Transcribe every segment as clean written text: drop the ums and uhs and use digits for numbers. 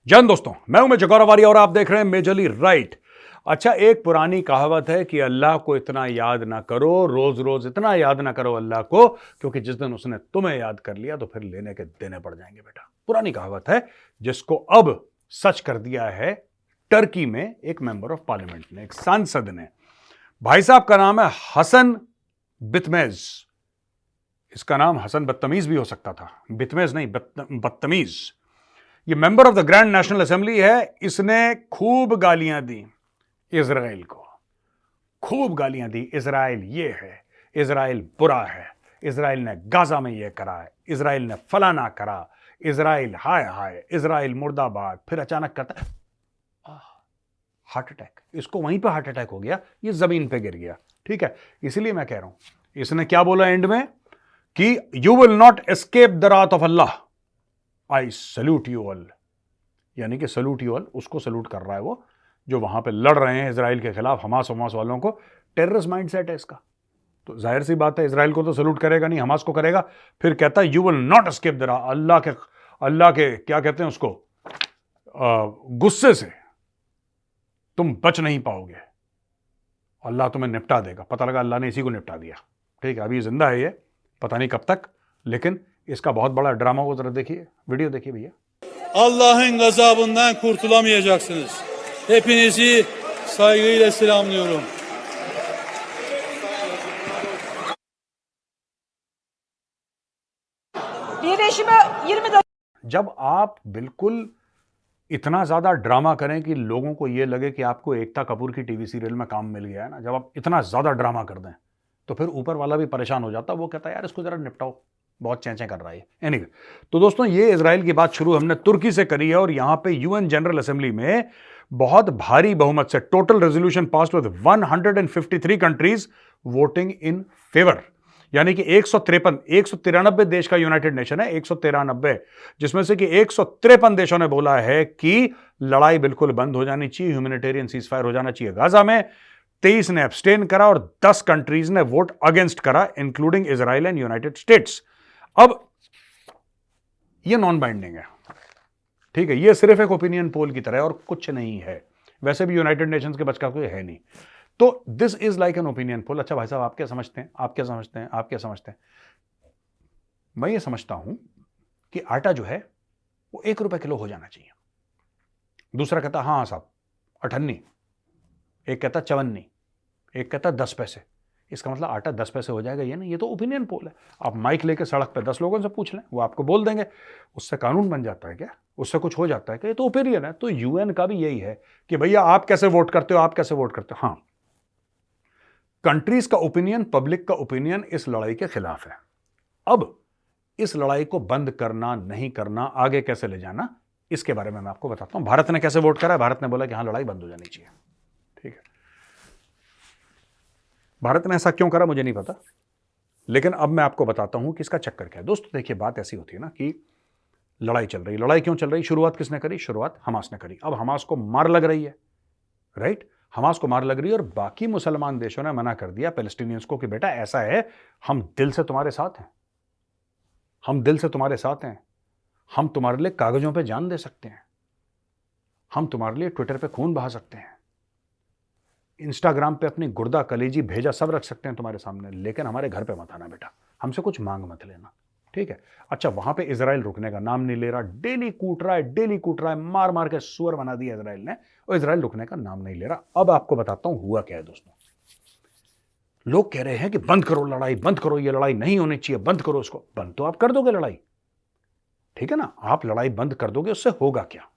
जन दोस्तों, मैं हूं मेजर गौरव आर्य और आप देख रहे हैं मेजरली राइट। अच्छा, एक पुरानी कहावत है कि अल्लाह को इतना याद ना करो, रोज रोज इतना याद ना करो अल्लाह को, क्योंकि जिस दिन उसने तुम्हें याद कर लिया तो फिर लेने के देने पड़ जाएंगे। बेटा, पुरानी कहावत है जिसको अब सच कर दिया है टर्की में एक मेंबर ऑफ पार्लियामेंट ने, एक सांसद ने। भाई साहब का नाम है हसन बितमेज। इसका नाम हसन बदतमीज भी हो सकता था, बितमेज नहीं, बदतमीज। ये member of the grand national assembly है। इसने खूब गालियां दी इजराइल को, खूब गालियां दी। इजराइल ये है, इजराइल बुरा है, इजराइल ने गाजा में ये करा है, इजराइल ने फलाना करा, इजराइल हाय हाय, इजराइल मुर्दाबाद। फिर अचानक करता हार्ट अटैक। इसको वहीं पे हार्ट अटैक हो गया, ये जमीन पे गिर गया। ठीक है, इसलिए मैं कह रहा हूं, इसने क्या बोला एंड में कि you will not escape the wrath of Allah, I salute you all. यानी कि सल्यूट यू ऑल, उसको सल्यूट कर रहा है वो जो वहां पे लड़ रहे हैं इजराइल के खिलाफ, हमास वालों को। टेररिस्ट माइंडसेट है इसका, तो जाहिर सी बात है इजराइल को तो सल्यूट करेगा नहीं, हमास को करेगा। फिर कहता है you will not escape the राथ, अल्लाह के क्या कहते हैं उसको, गुस्से से तुम बच नहीं पाओगे, अल्लाह तुम्हें निपटा देगा। पता लगा अल्लाह ने इसी को निपटा दिया। ठीक है, अभी जिंदा है ये, पता नहीं कब तक, लेकिन इसका बहुत बड़ा ड्रामा को जरा देखिए, वीडियो देखिए भैया। Allah'ın gazabından kurtulamayacaksınız. Hepinizi saygıyla selamlıyorum. जब आप बिल्कुल इतना ज्यादा ड्रामा करें कि लोगों को यह लगे कि आपको एकता कपूर की टीवी सीरियल में काम मिल गया है ना, जब आप इतना ज्यादा ड्रामा कर दें तो फिर ऊपर वाला भी परेशान हो जाता। वो कहता है यार इसको जरा निपटाओ, बहुत चैंचैं कर रहा है। एनीवे, तो दोस्तों ये इजराइल की बात शुरू हमने तुर्की से करी है और यहां पे यूएन जनरल असेंबली में बहुत भारी बहुमत से total resolution pass with 153 countries voting in favour. यानी कि 193 देश का यूनाइटेड नेशन है, 193, जिसमें से कि 153 देशों ने बोला है कि लड़ाई बिल्कुल बंद हो जानी चाहिए, ह्यूमैनिटेरियन सीजफायर हो जाना चाहिए गाजा में। 23 ने एब्सटेन करा और 10 कंट्रीज ने वोट अगेंस्ट करा, including Israel and United states. अब ये नॉन बाइंडिंग है, ठीक है, ये सिर्फ एक ओपिनियन पोल की तरह और कुछ नहीं है। वैसे भी यूनाइटेड नेशंस के बच का कोई है नहीं, तो this is like an opinion poll. अच्छा भाई साहब, आप क्या समझते हैं, आप क्या समझते हैं, आप क्या समझते हैं? मैं ये समझता हूं कि आटा जो है वो ₹1 किलो हो जाना चाहिए। दूसरा कहता हाँ साहब 58, एक कहता 54, एक कहता 10 पैसे। इसका मतलब आटा 10 पैसे हो जाएगा ये नहीं, ये तो ओपिनियन पोल है। आप माइक लेके सड़क पे 10 लोगों से पूछ लें, वो आपको बोल देंगे। उससे कानून बन जाता है क्या? उससे कुछ हो जाता है क्या? ये तो ओपिनियन है। तो यूएन का भी यही है कि भैया आप कैसे वोट करते हो, आप कैसे वोट करते हो। हाँ, कंट्रीज का ओपिनियन, पब्लिक का ओपिनियन इस लड़ाई के खिलाफ है। अब इस लड़ाई को बंद करना नहीं करना, आगे कैसे ले जाना, इसके बारे में मैं आपको बताता हूं। भारत ने कैसे वोट करा है? भारत ने बोला कि हाँ लड़ाई बंद हो जानी चाहिए। ठीक है, भारत ने ऐसा क्यों करा मुझे नहीं पता, लेकिन अब मैं आपको बताता हूं कि इसका चक्कर क्या है। दोस्तों देखिए, बात ऐसी होती है ना कि लड़ाई चल रही, लड़ाई क्यों चल रही? शुरुआत किसने करी? शुरुआत हमास ने करी। अब हमास को मार लग रही है, राइट? हमास को मार लग रही है और बाकी मुसलमान देशों ने मना कर दिया पैलेस्टीनियंस को कि बेटा ऐसा है, हम दिल से तुम्हारे साथ हैं, हम दिल से तुम्हारे साथ हैं, हम तुम्हारे लिए कागजों पे जान दे सकते हैं, हम तुम्हारे लिए ट्विटर पे खून बहा सकते हैं, इंस्टाग्राम पे अपनी गुर्दा कलेजी भेजा सब रख सकते हैं तुम्हारे सामने, लेकिन हमारे घर पे मत आना बेटा, हमसे कुछ मांग मत लेना। ठीक है, अच्छा वहां पे इजराइल रुकने का नाम नहीं ले रहा, डेली कूट रहा है, डेली कूट रहा है, मार मार के सुअर बना दिया इजराइल ने, और इजराइल रुकने का नाम नहीं ले रहा। अब आपको बताता हूं हुआ क्या है। दोस्तों लोग कह रहे हैं कि बंद करो लड़ाई, बंद करो, ये लड़ाई नहीं होनी चाहिए, बंद करो इसको। बंद तो आप कर दोगे लड़ाई, ठीक है ना, आप लड़ाई बंद कर दोगे, उससे होगा क्या?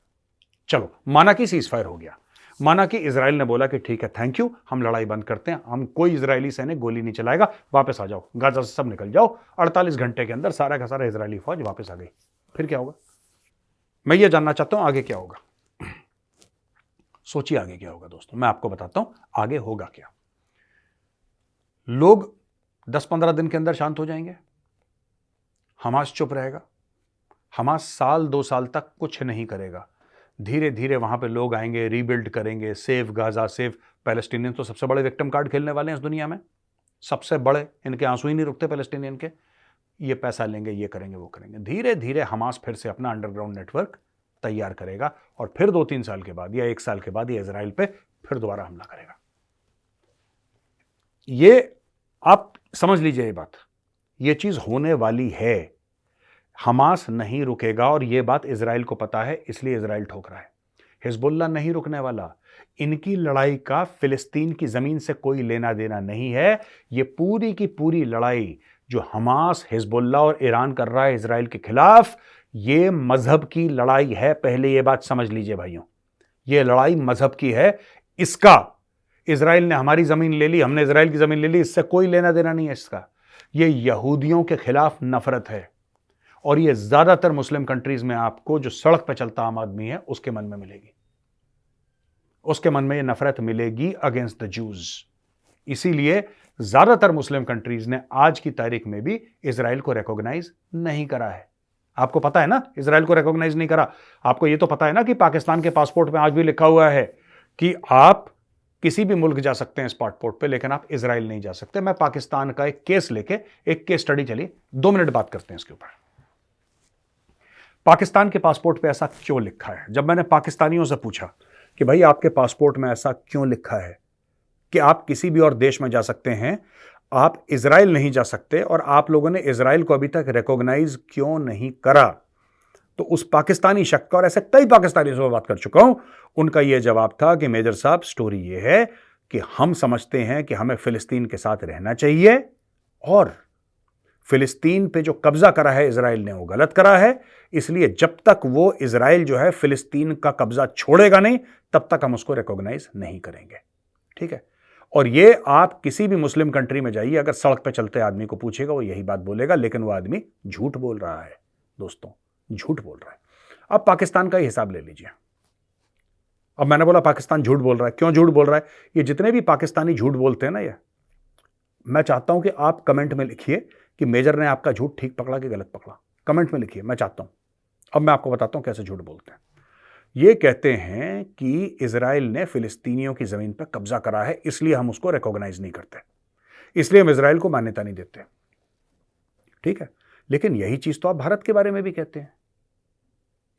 चलो माना कि सीजफायर हो गया, माना कि इजराइल ने बोला कि ठीक है थैंक यू, हम लड़ाई बंद करते हैं, हम कोई इजरायली सैनिक गोली नहीं चलाएगा, वापस आ जाओ, गाजा से सब निकल जाओ। 48 घंटे के अंदर सारा का सारा इजरायली फौज वापस आ गई। फिर क्या होगा? मैं ये जानना चाहता हूं आगे क्या होगा। सोचिए आगे क्या होगा दोस्तों, मैं आपको बताता हूं आगे होगा क्या। लोग 10-15 दिन के अंदर शांत हो जाएंगे, हमास चुप रहेगा, हमास साल 2 साल तक कुछ नहीं करेगा। धीरे धीरे वहां पे लोग आएंगे, रीबिल्ड करेंगे, सेव गाजा, सेव पैलेस्टीनियन। तो सबसे बड़े विक्टिम कार्ड खेलने वाले हैं इस दुनिया में, सबसे बड़े, इनके आंसू ही नहीं रुकते पैलेस्टीनियन के। ये पैसा लेंगे, ये करेंगे, वो करेंगे। धीरे धीरे हमास फिर से अपना अंडरग्राउंड नेटवर्क तैयार करेगा और फिर 2-3 साल के बाद या 1 साल के बाद ये इजराइल पे फिर दोबारा हमला करेगा। ये आप समझ लीजिए, ये बात, ये चीज होने वाली है। हमास नहीं रुकेगा और ये बात इजराइल को पता है, इसलिए इजराइल ठोक रहा है। हिजबुल्लाह नहीं रुकने वाला। इनकी लड़ाई का फिलिस्तीन की जमीन से कोई लेना देना नहीं है। ये पूरी की पूरी लड़ाई जो हमास, हिजबुल्लाह और ईरान कर रहा है इजराइल के खिलाफ, ये मजहब की लड़ाई है। पहले ये बात समझ लीजिए भाइयों, ये लड़ाई मजहब की है। इसका इजराइल ने हमारी जमीन ले ली, हमने इजराइल की जमीन ले ली, इससे कोई लेना देना नहीं है इसका। ये यहूदियों के खिलाफ नफरत है और ये ज्यादातर मुस्लिम कंट्रीज में आपको जो सड़क पर चलता आम आदमी है उसके मन में मिलेगी। उसके मन में ये नफरत मिलेगी अगेंस्ट द जूज। इसीलिए ज्यादातर मुस्लिम कंट्रीज ने आज की तारीख में भी इजराइल को रिकॉग्नाइज नहीं करा है। आपको पता है ना, इजराइल को रिकॉग्नाइज नहीं करा। आपको ये तो पता है ना कि पाकिस्तान के पासपोर्ट में आज भी लिखा हुआ है कि आप किसी भी मुल्क जा सकते हैं इस पासपोर्ट पे, लेकिन आप इजराइल नहीं जा सकते। मैं पाकिस्तान का एक केस लेके, एक केस स्टडी, चलिए 2 मिनट बात करते हैं इसके ऊपर। पाकिस्तान के पासपोर्ट पे ऐसा क्यों लिखा है? जब मैंने पाकिस्तानियों से पूछा कि भाई आपके पासपोर्ट में ऐसा क्यों लिखा है कि आप किसी भी और देश में जा सकते हैं, आप इजराइल नहीं जा सकते, और आप लोगों ने इजराइल को अभी तक रिकॉग्नाइज क्यों नहीं करा? तो उस पाकिस्तानी शख्स का, और ऐसे कई पाकिस्तानियों से बात कर चुका हूं, उनका यह जवाब था कि मेजर साहब, स्टोरी यह है कि हम समझते हैं कि हमें फिलिस्तीन के साथ रहना चाहिए और फिलिस्तीन पे जो कब्जा करा है इजराइल ने वो गलत करा है, इसलिए जब तक वो इजराइल जो है फिलिस्तीन का कब्जा छोड़ेगा नहीं तब तक हम उसको रिकॉग्नाइज नहीं करेंगे। ठीक है? और ये आप किसी भी मुस्लिम कंट्री में जाइए, अगर सड़क पे चलते आदमी को पूछेगा वो यही बात बोलेगा, लेकिन वो आदमी झूठ बोल रहा है दोस्तों, झूठ बोल रहा है। अब पाकिस्तान का ही हिसाब ले लीजिए। अब मैंने बोला पाकिस्तान झूठ बोल रहा है, क्यों झूठ बोल रहा है? ये जितने भी पाकिस्तानी झूठ बोलते हैं ना, ये मैं चाहता हूं कि आप कमेंट में लिखिए कि मेजर ने आपका झूठ ठीक पकड़ा कि गलत पकड़ा। कमेंट में लिखिए, मैं चाहता हूं। अब मैं आपको बताता हूं कैसे झूठ बोलते हैं। ये कहते हैं कि इजराइल ने फिलिस्तीनियों की जमीन पर कब्जा करा है, इसलिए हम उसको रिकॉग्नाइज नहीं करते, इसलिए हम इजराइल को मान्यता नहीं देते। ठीक है? लेकिन यही चीज तो आप भारत के बारे में भी कहते हैं।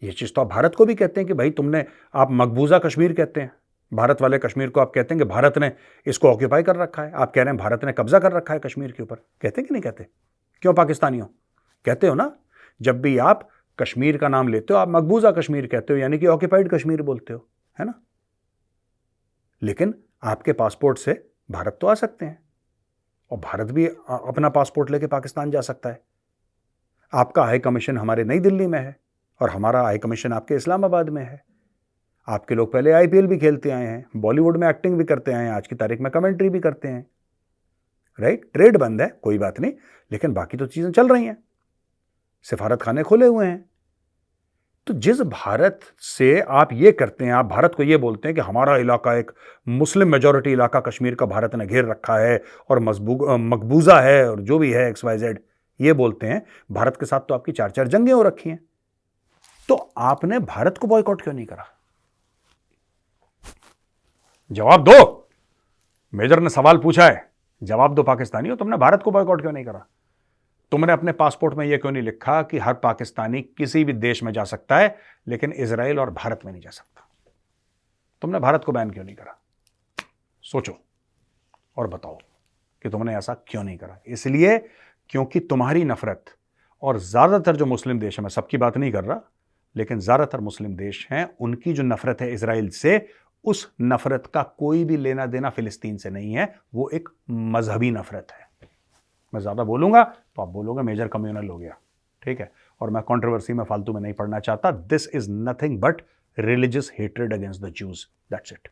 ये चीज तो आप भारत को भी कहते हैं कि भाई तुमने, आप मकबूजा कश्मीर कहते हैं, भारत वाले कश्मीर को आप कहते हैं कि भारत ने इसको ऑक्यूपाई कर रखा है। आप कह रहे हैं भारत ने कब्जा कर रखा है कश्मीर के ऊपर। कहते हैं कि नहीं कहते? क्यों पाकिस्तानियों? कहते हो ना। जब भी आप कश्मीर का नाम लेते हो आप मकबूजा कश्मीर कहते हो, यानी कि ऑक्यूपाइड कश्मीर बोलते हो, है ना? लेकिन आपके पासपोर्ट से भारत तो आ सकते हैं और भारत भी अपना पासपोर्ट लेके पाकिस्तान जा सकता है। आपका हाई कमीशन हमारे नई दिल्ली में है और हमारा हाई कमीशन आपके इस्लामाबाद में है। आपके लोग पहले आईपीएल भी खेलते आए हैं, बॉलीवुड में एक्टिंग भी करते आए हैं, आज की तारीख में कमेंट्री भी करते हैं। राइट? ट्रेड बंद है, कोई बात नहीं, लेकिन बाकी तो चीजें चल रही हैं, सिफारत खाने खुले हुए हैं। तो जिस भारत से आप ये करते हैं, आप भारत को ये बोलते हैं कि हमारा इलाका एक मुस्लिम मेजॉरिटी इलाका कश्मीर का भारत ने घेर रखा है और मकबूजा है और जो भी है XYZ, ये बोलते हैं। भारत के साथ तो आपकी 4-4 जंगें हो रखी हैं, तो आपने भारत को बॉयकॉट क्यों नहीं करा? जवाब दो। मेजर ने सवाल पूछा है, जवाब दो पाकिस्तानियों, तुमने भारत को बॉयकॉट क्यों नहीं करा? तुमने अपने पासपोर्ट में यह क्यों नहीं लिखा कि हर पाकिस्तानी किसी भी देश में जा सकता है लेकिन इजराइल और भारत में नहीं जा सकता? तुमने भारत को बैन क्यों नहीं करा? सोचो और बताओ कि तुमने ऐसा क्यों नहीं करा। इसलिए क्योंकि तुम्हारी नफरत, और ज्यादातर जो मुस्लिम देश है, मैं सबकी बात नहीं कर रहा, लेकिन ज्यादातर मुस्लिम देश हैं, उनकी जो नफरत है इजराइल से, उस नफरत का कोई भी लेना देना फिलिस्तीन से नहीं है। वो एक मजहबी नफरत है। मैं ज्यादा बोलूंगा तो आप बोलोगे मेजर कम्युनल हो गया। ठीक है? और मैं कंट्रोवर्सी में फालतू में नहीं पढ़ना चाहता। This is nothing but religious hatred against the Jews, that's it.